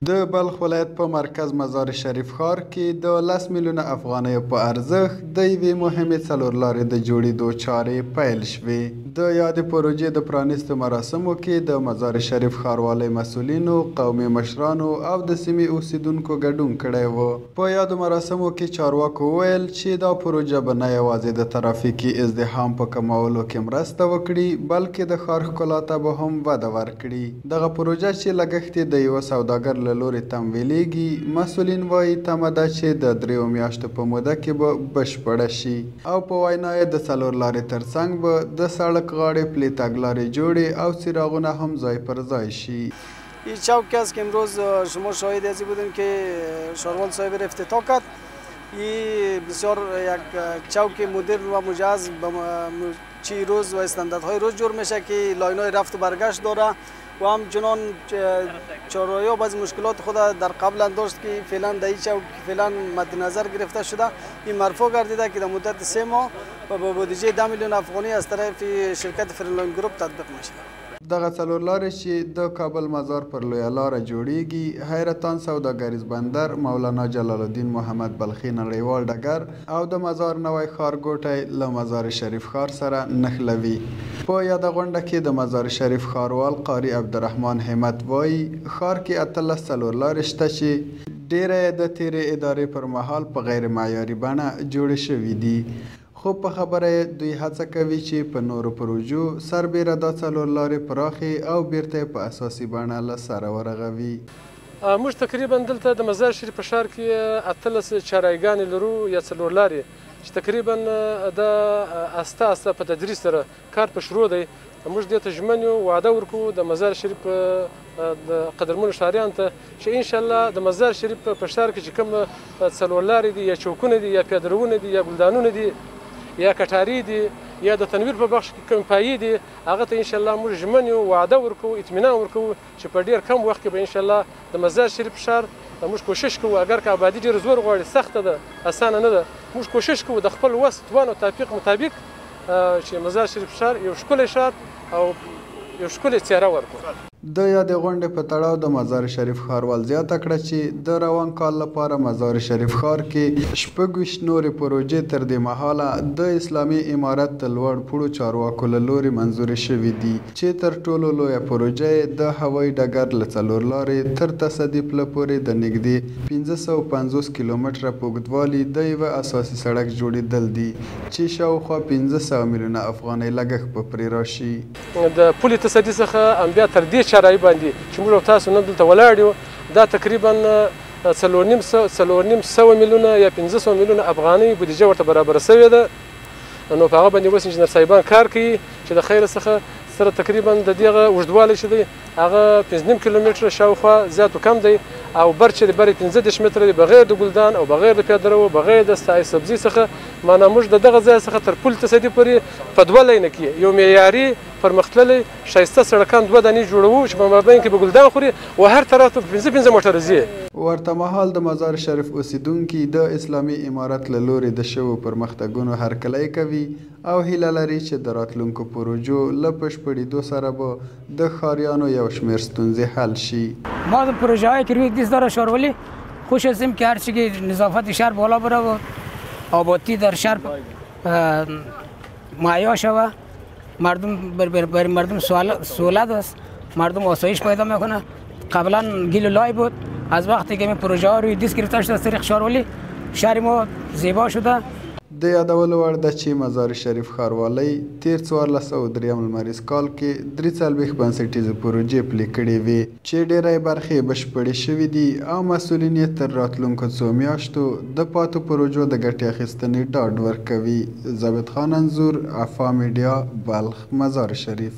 د بلخ ولایت په مرکز مزار شریف ښار کې د 10 میلیونه افغانیو په ارزښت د یوې مهمې څلورلارې د جوړېدو چارې پیل شوې. د یادې پروژې د پرانیستو مراسمو کې د مزار شریف ښاروالۍ مسؤلینو، قومي مشرانو او د سیمې اوسیدونکو ګډون کړی و. په یادو مراسمو کې چارواکو وویل چې دا پروژه به نه یوازې د ترافیکي ازدحام په کمولو کې مرسته وکړي، بلکې د ښار ښکلا ته به هم وده ورکړي. دغه پروژه چې لګښت یې د یوه سوداګر لوري تمویلیږي، مسؤلین وایي تمه ده چې د 3 میاشتو په موده کې به بشپړه شي او په وینا یې د څلورلارې ترڅنګ به د سړک غاړې پلې تګلارې جوړې او څراغونه هم ځای پر ځای شي. این چوکی است که امروز شما شاهد ازی بودیم که شاروال صاحب افتتاح کرد. این بسیار یک چوک مدرن و مجهز به چی روز و استانداردهای روز جور میشه که لاین‌های رفت و برگشت داره و همچنان چهارراهی بعضی مشکلات خود در قبل داشت که فعلا در این چوک فعلا مد نظر گرفته شده. این مرفوع گردیده که در مدت 3 ماه و با بودجه 10 میلیون افغانی از طرف شرکت فرنلاین گروپ تطبیق میشه. دغه څلورلارې چې د کابل مزار پر لویه لاره جوړیږي، حیرتان سوداګریز بندر، مولانا جلال الدین محمد بلخي نړیوال ډګر او د مزار نوی ښارګوټی له مزار شریف ښار سره نښلوي. په یاده غونډه کې د مزار شریف ښاروال قاري عبدالرحمن همت وایي ښار کې 18 څلورلارې شته چې ډیره یې د تیرې ادارې پر مهال په غیر معیاري بڼه جوړې شوي دي. خو په خبره دوی هڅه کوي چې په نورو پروژو سربیره دا څلورلارې پراخې او بیرته په اساسي بڼه له سره ورغوي. موږ تقریبا دلته د مزار شریف په ښار کې 18 چارایګانې لرو یا څلورلارې چې تقریبا د استه استه په تدریج سره کار په شروع دی. موږ دې ته ژمن یو، وعده ورکوو د مزار شریف د قدرمنو ښاریانو ته چې انشاءالله د مزار شریف په ښار کې چې کوم څلورلارې دي یا چوکونه دي یا پیادهروونه دي یا ګلدانونه دي یا کټاري دي یا د تنویر په بخش کې کوم پایې دي، هغه ته انشاءالله موږ ژمن یو، وعده ورکوو، اطمینان ورکوو چې په ډېر کم وخت کې به انشاءالله د مزار شریف ښار موږ کوشش کوو، اگر که آبادي ډېر زور غواړي، سخته ده، اسانه نه ده، موږ کوشش کوو د خپل وس، توان او توفیق مطابق چې مزار شریف ښار یو ښکلی ښار او یو ښکلې څېره ورکړو. د یادې غونډې په تړاو د مزار شریف ښاروال زیاته کړه چې د روان کال لپاره مزار شریف ښار کې 26 نورې پروژې تر دې مهاله د اسلامي امارت د لوړ پوړو چارواکو له لورې منظورې شوي دي چې تر ټولو لویه پروژه یې د هوایي ډګر له څلورلارې تر تصدي پله پورې د نږدې 550 کیلومتره په اوږدوالي د یوه اساسي سړک جوړېدل دي چې شاوخوا 1500 میلیونه افغانۍ لګښت به پرې راشي. د پولې تصدي څخه هم بیا تر دې چارایي باندې چې موږ او تاسو نن دلته ولاړ یو، دا تقریبا 4.5 میلیونه یا 500 میلیونه افغانۍ بودیجه ورته برابره شوې ده. نو په هغه باندې اوس انجینر صاحبان کار کوي چې د خیره څخه سره تقریبا د دغه اوږدوالی چې دی هغه 5.5 کیلومتره شاوخوا زیات و کم دی او بر چې د برې 15 متره دی، بغیر د ګلدان او بغیر د پیادهرو بغیر د سبزي څخه، معنا موږ د دغه ځای څخه تر پل تصدي پورې په 2 لاینه کې یو معیاري پرمختللی ښایسته سړکان 2 دانې جوړوو چې په مابین کې به ګلدان خوري و هر طرف ته 15 موټره ځي. ورته مهال د مزار شریف اوسیدونکي د اسلامي امارت له لورې د شویو پرمختګونو هرکلی کوي او هیله لري چې د راتلونکو پروژو له بشپړېدو سره به د ښاریانو یو شمېر ستونزې حل شي. ما د پروژه‌های که روی دیز داره ښاروالي خوش هستیم که هرچی که نظافت شهر بالا بره و آبادی در شهر مهیا شود، مردم برای مردم سهولت است، مردم آسایش پیدا میکنه. قبلا گل و لای بود، از وقتی که این پروژه ها روی دیس گرفته شده از طریق ښاروالي شهر ما زیبا شده. د یادولو وړ ده چې مزار شریف ښاروالۍ تیر 1403 لمریز کال کې 43 بنسټیزې پروژې پلې کړې وې چې ډېری برخې بشپړې شوي دي او مسؤلین یې تر راتلونکو 2 میاشتو د پاتو پروژو د ګټې اخیستنې ډاډ ورکوي. ضابط خان انځور، افا میډیا، بلخ، مزار شریف.